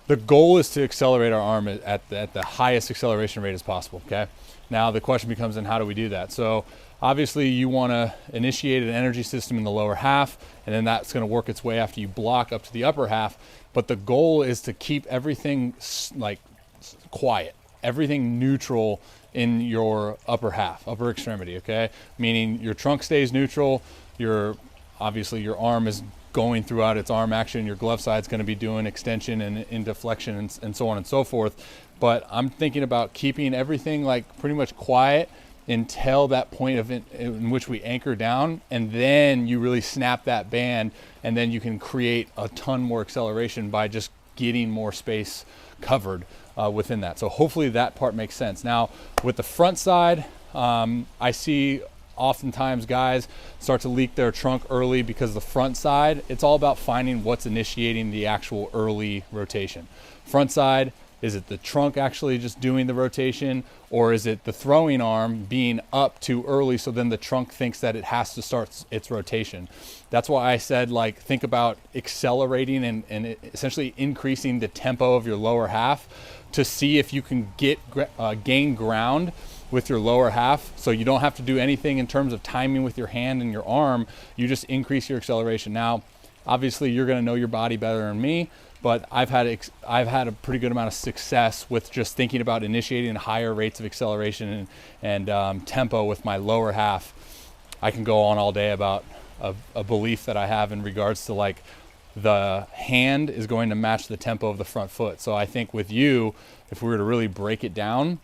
The goal is to accelerate our arm at the highest acceleration rate as possible, okay? Now the question becomes, then how do we do that? So obviously you wanna initiate an energy system in the lower half, and then that's gonna work its way after you block up to the upper half. But the goal is to keep everything like quiet, everything neutral in your upper half, upper extremity, okay? Meaning your trunk stays neutral, obviously your arm is going throughout its arm action, your glove side's gonna be doing extension and deflection and so on and so forth. But I'm thinking about keeping everything like pretty much quiet until that point in which we anchor down, and then you really snap that band, and then you can create a ton more acceleration by just getting more space covered within that. So hopefully that part makes sense. Now with the front side, I see oftentimes guys start to leak their trunk early because the front side, it's all about finding what's initiating the actual early rotation. Front side, is it the trunk actually just doing the rotation, or is it the throwing arm being up too early so then the trunk thinks that it has to start its rotation? That's why I said, like, think about accelerating and essentially increasing the tempo of your lower half to see if you can gain ground with your lower half, so you don't have to do anything in terms of timing with your hand and your arm. You just increase your acceleration. Now obviously you're going to know your body better than me, but I've had a pretty good amount of success with just thinking about initiating higher rates of acceleration and tempo with my lower half. I can go on all day about a belief that I have in regards to, like, the hand is going to match the tempo of the front foot. So I think with you, if we were to really break it down,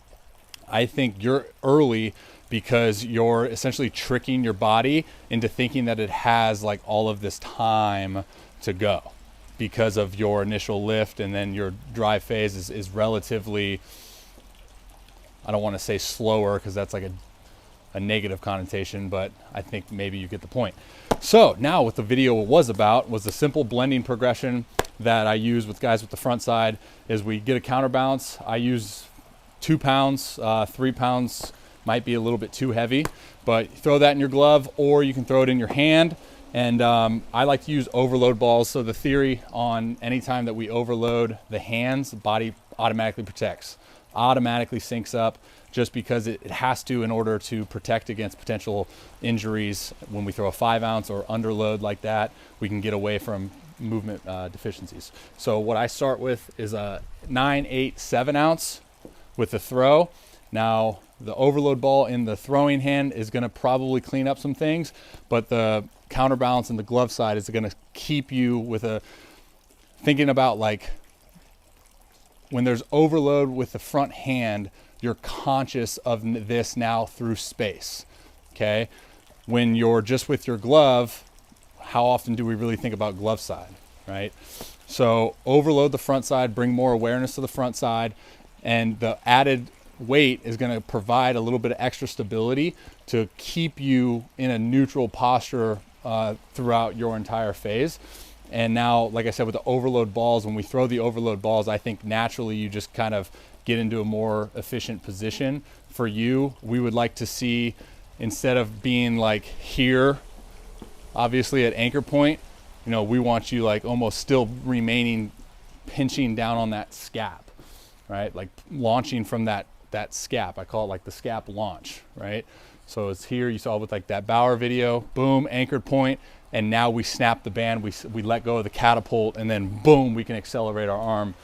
I think you're early because you're essentially tricking your body into thinking that it has like all of this time to go because of your initial lift, and then your drive phase is relatively, I don't want to say slower because that's like a negative connotation, but I think maybe you get the point. So now what the video was about was the simple blending progression that I use with guys with the front side. Is we get a counterbalance. I use 2 pounds, 3 pounds might be a little bit too heavy, but throw that in your glove, or you can throw it in your hand. And I like to use overload balls. So the theory on any time that we overload the hands, the body automatically protects, automatically syncs up, just because it has to in order to protect against potential injuries. When we throw a 5 ounce or underload like that, we can get away from movement deficiencies. So what I start with is a 9, 8, 7 ounce with the throw. Now the overload ball in the throwing hand is going to probably clean up some things, but the counterbalance in the glove side is going to keep you with thinking about, like, when there's overload with the front hand, you're conscious of this now through space. Okay. When you're just with your glove, how often do we really think about glove side, right? So overload the front side, bring more awareness to the front side, and the added weight is going to provide a little bit of extra stability to keep you in a neutral posture throughout your entire phase. And now, like I said, with the overload balls, when we throw the overload balls, I think naturally you just kind of get into a more efficient position. For you, we would like to see, instead of being like here, obviously at anchor point, you know, we want you like almost still remaining pinching down on that scap, right? Like launching from that scap. I call it like the scap launch, right? So it's here, you saw with like that Bauer video, boom, anchored point, and now we snap the band, we let go of the catapult, and then boom, we can accelerate our arm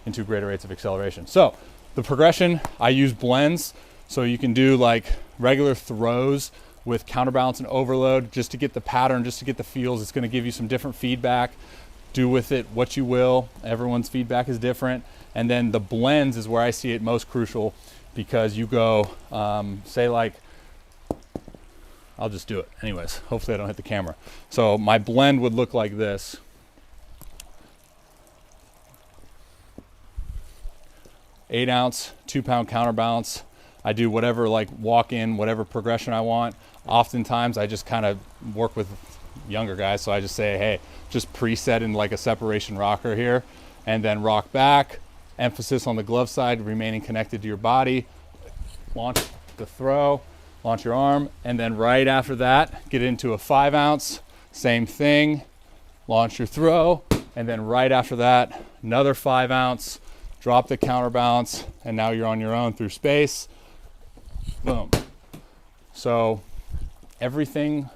into greater rates of acceleration. So the progression, I use blends. So you can do like regular throws with counterbalance and overload just to get the pattern, just to get the feels. It's going to give you some different feedback. Do with it what you will. Everyone's feedback is different. And then the blends is where I see it most crucial, because you go, say like, I'll just do it anyways. Hopefully I don't hit the camera. So my blend would look like this. Eight ounce, 2 pound counterbalance. I do whatever, like walk in, whatever progression I want. Oftentimes I just kind of work with younger guys. So I just say, hey, just preset in like a separation rocker here, and then rock back. Emphasis on the glove side, remaining connected to your body. Launch the throw, launch your arm, and then right after that, get into a 5 ounce, same thing, launch your throw, and then right after that, another 5 ounce, drop the counterbalance, and now you're on your own through space. Boom. So everything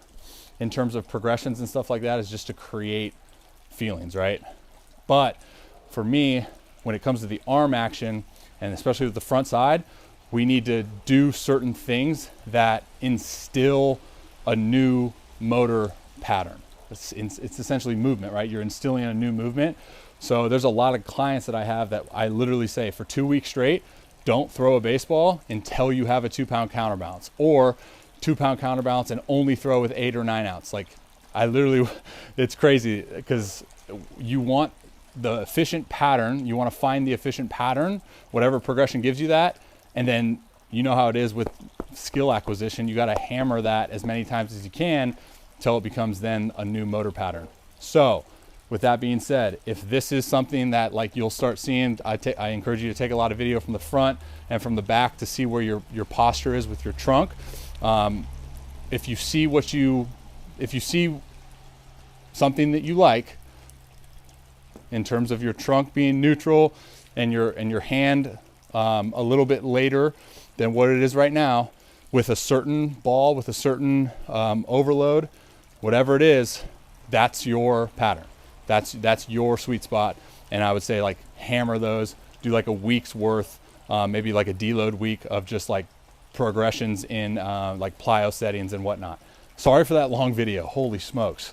in terms of progressions and stuff like that is just to create feelings, right? But for me, when it comes to the arm action, and especially with the front side, we need to do certain things that instill a new motor pattern. It's essentially movement, right? You're instilling a new movement. So there's a lot of clients that I have that I literally say for 2 weeks straight, don't throw a baseball until you have a 2-pound counterbalance, or 2-pound counterbalance and only throw with 8 or 9 ounce. Like I literally, it's crazy because you want the efficient pattern. You want to find the efficient pattern, whatever progression gives you that. And then you know how it is with skill acquisition. You got to hammer that as many times as you can until it becomes then a new motor pattern. So with that being said, if this is something that like you'll start seeing, I encourage you to take a lot of video from the front and from the back to see where your posture is with your trunk. If you see something that you like in terms of your trunk being neutral and your hand a little bit later than what it is right now, with a certain ball, with a certain overload, whatever it is, that's your pattern. That's your sweet spot. And I would say like hammer those, do like a week's worth, maybe like a deload week of just like progressions in like plyo settings and whatnot. Sorry for that long video. Holy smokes.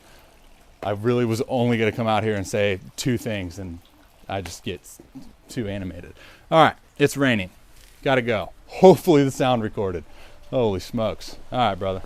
I really was only going to come out here and say 2 things, and I just get too animated. All right, it's raining. Got to go. Hopefully the sound recorded. Holy smokes. All right, brother.